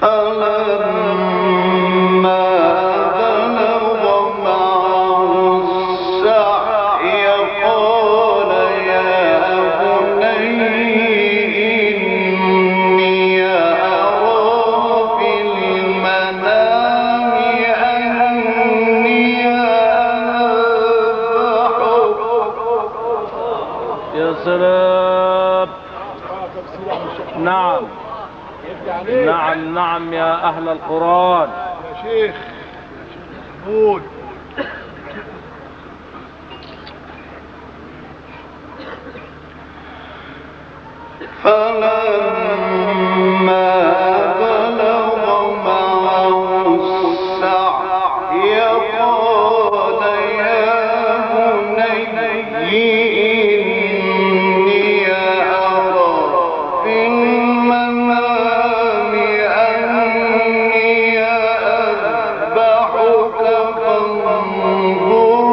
فلما بلغ معه السعي قال يا بني إني أرى في المنام أني أذبحك. يا سلام. نعم نعم نعم يا أهل القرآن. يا شيخ محمود. فلما بلغ معه السعي قال يا بني إني أرى في المنام أني أذبحك فانظر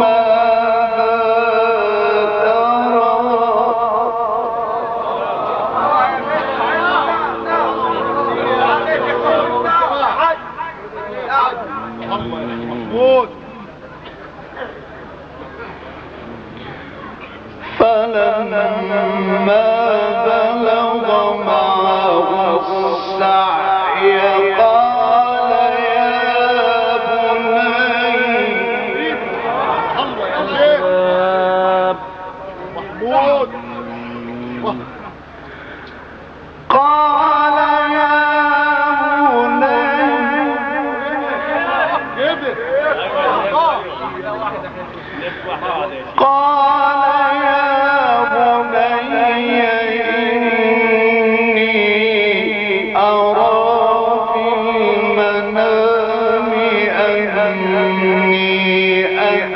ماذا ترى. محمود. فلما بلغ معه السعي قال يا بني الله يا شيخ محمود. قال يا بني كده قال يا بني إني أرى في المنام أني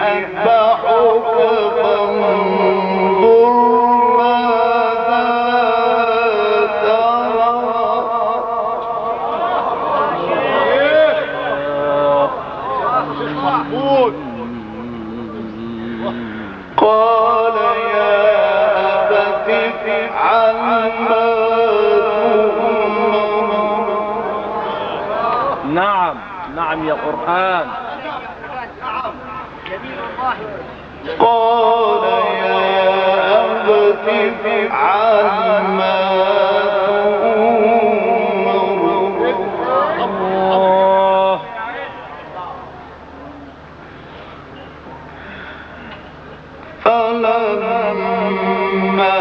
أذبحك فانظر ماذا ترى. محمود. قال يا أبت افعل ما تؤمر. نعم نعم يا قرآن. قال يا أبت افعل ما تؤمر. الله. فلما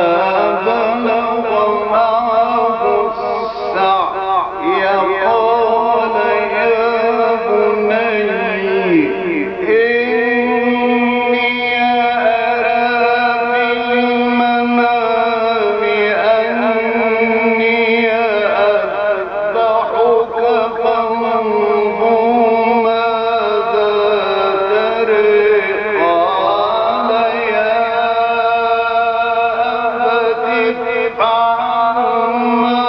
بلغ معه السعي قال يا بني إني أرى في المنام أني أذبحك فانظر ماذا ترى. قال يا أبت افعل ما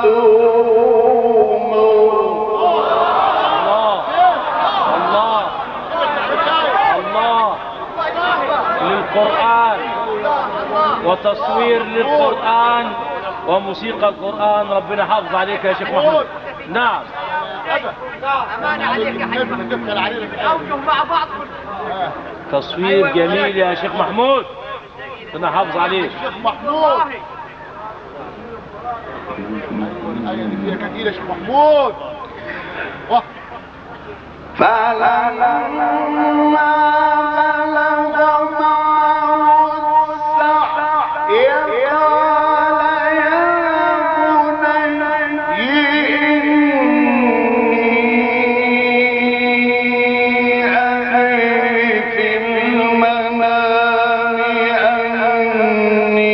تؤمر. الله الله للقرآن وتصوير للقرآن وموسيقى القرآن. ربنا حافظ عليك يا شيخ محمود. نعم أمانة عليك يا حبيبي. تدخل علينا في أوجه مع بعض. تصوير جميل يا شيخ محمود. ربنا حافظ عليك. شيخ محمود. الآية اللي فيها كتير يا شيخ محمود. فلما بلغ معه السعي قال يا بني إني أرى في المنام أني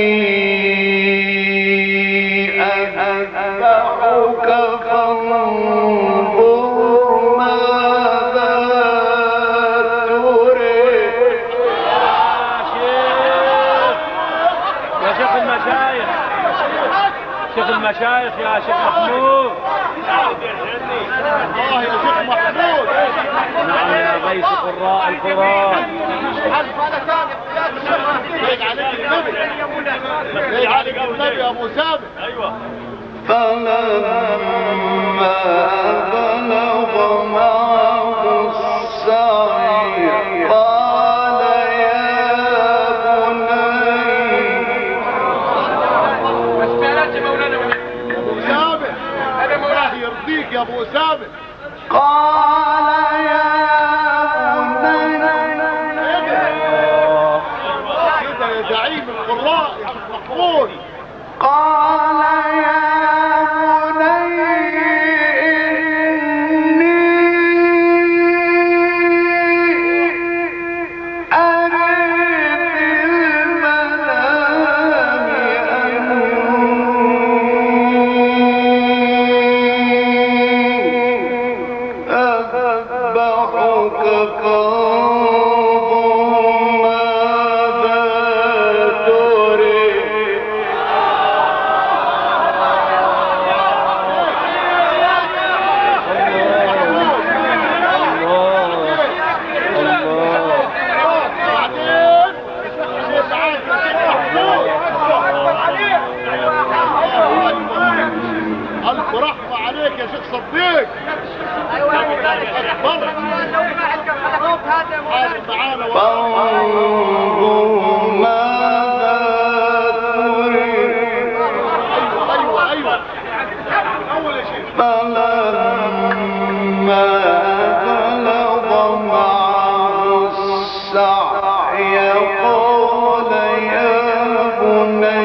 أذبحك فانظر ماذا تريد. يا شيخ المشايخ. شيخ المشايخ يا شيخ محمود. الله يا شيخ محمود. نعم يا غيث قراء القرآن. زيد عليك النبي. زيد عليك النبي يا ابو سامي. فلما بلغ معه السعي قال يا يرضيك يا ابو اسامه. قال يا بني كده يا زعيم القراء يا شيخ محمود. قال يا بني إني أرى في المنام أذبحك فانظر ماذا ترى. ألف رحمة عليك يا شيخ صديق. فانظر ماذا تريد. أيوة أول يا شيخ. فلما بلغ معه السعي قال يا بني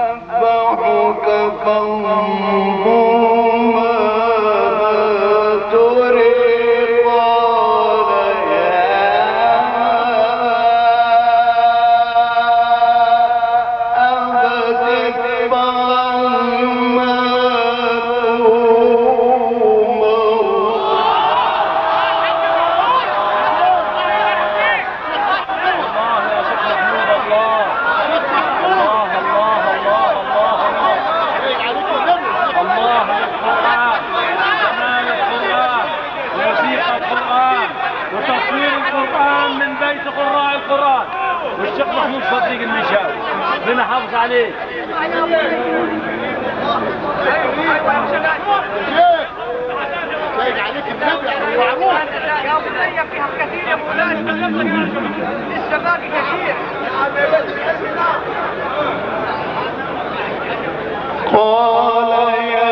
أذبحك فانظر ماذا ترى. قال يا أبت افعل ما وتصوير القرآن من بيت قراء القرآن والشيخ محمود صديق المنشاوي ربنا حافظ عليه. شايف عليك النبي على المعروف. يا بني فيها الكثير يا مولانا، لسه باقي كثير. قال يا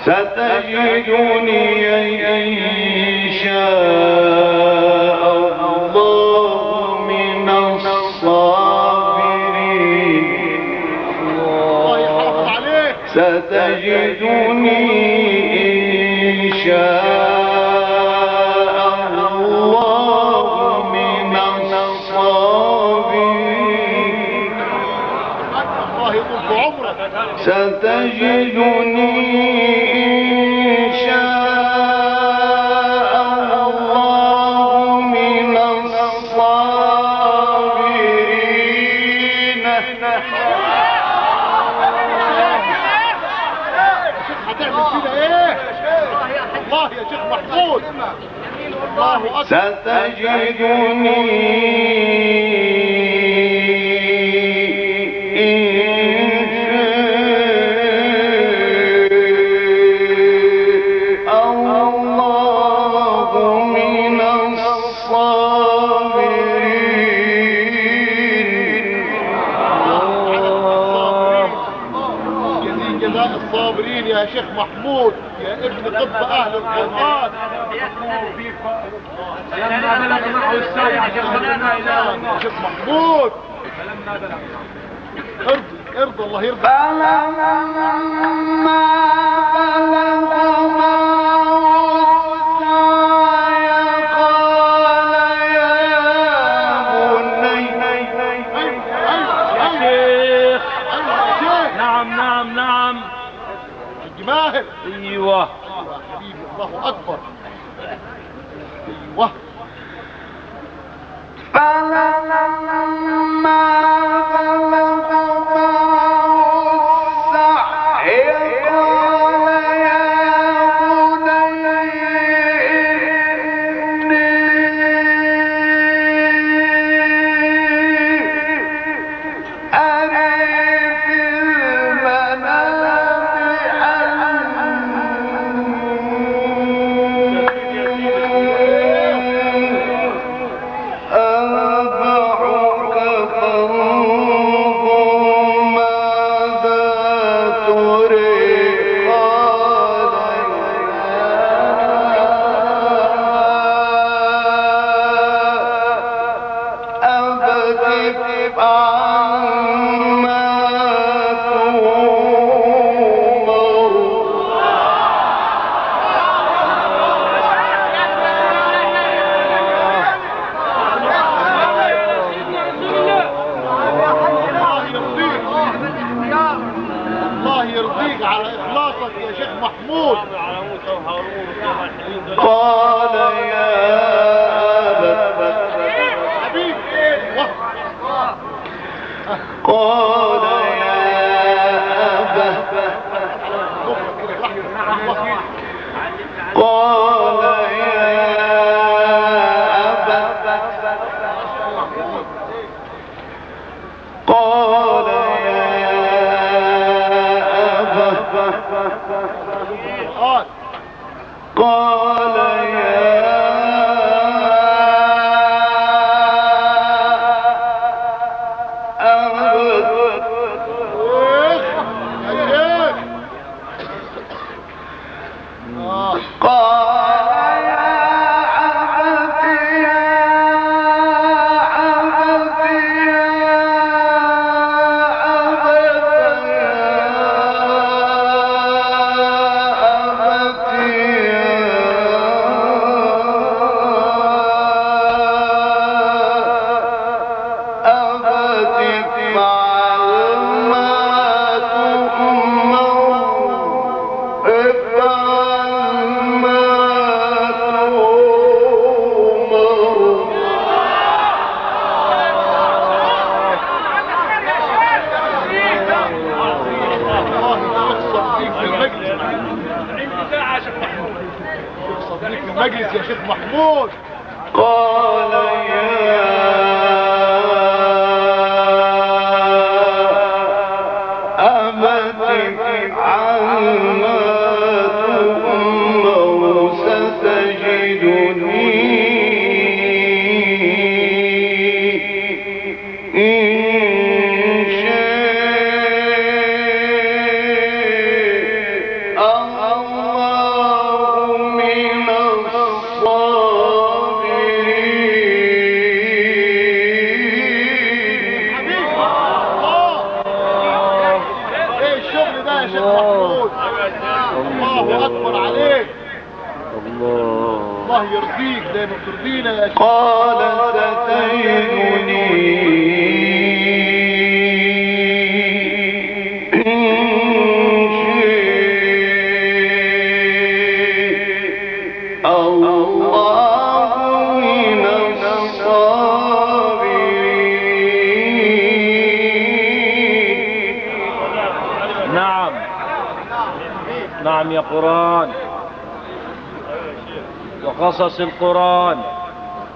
ستجدني إن شاء الله من الصابرين. الله يحافظ عليك. ستجدني إن شاء الله ستجدني إن شاء الله من الصابرين. هتعمل فينا ايه؟ الله يا شيخ محمود، الله اكبر. ستجدني الصابرين يا شيخ محمود يا ابن طب اهل القرآن. فلما بلغ معه السعي عشان يا شيخ محمود ارضي الله يرضى. فلما بلغ معه السعي قال يا بني. يا شيخ نعم الجماهر. ايوه حبيبي الله اكبر. ايوه. فلما بلغ معه السعي قال يا بني إني أرى في المنام أذبحك فانظر ماذا تري. قال يا أبت افعل ما الله يرضيك على اخلاصك يا شيخ محمود. قال يا أبت حبيبي ايوه. قال يا أبت قال يا أبت قال يا أبت قال يا المجلس يا شيخ محمود. قال يا أبت افعل ما تؤمر ستجدني إن شاء الله من الصابرين. ايه الشغل ده يا شيخ محمود؟ الله اكبر عليك. الله يرضيك زي ما بترضينا يا شيخ. قال ستجدني إن والله من الصابرين. نعم نعم يا قرآن وقصص القرآن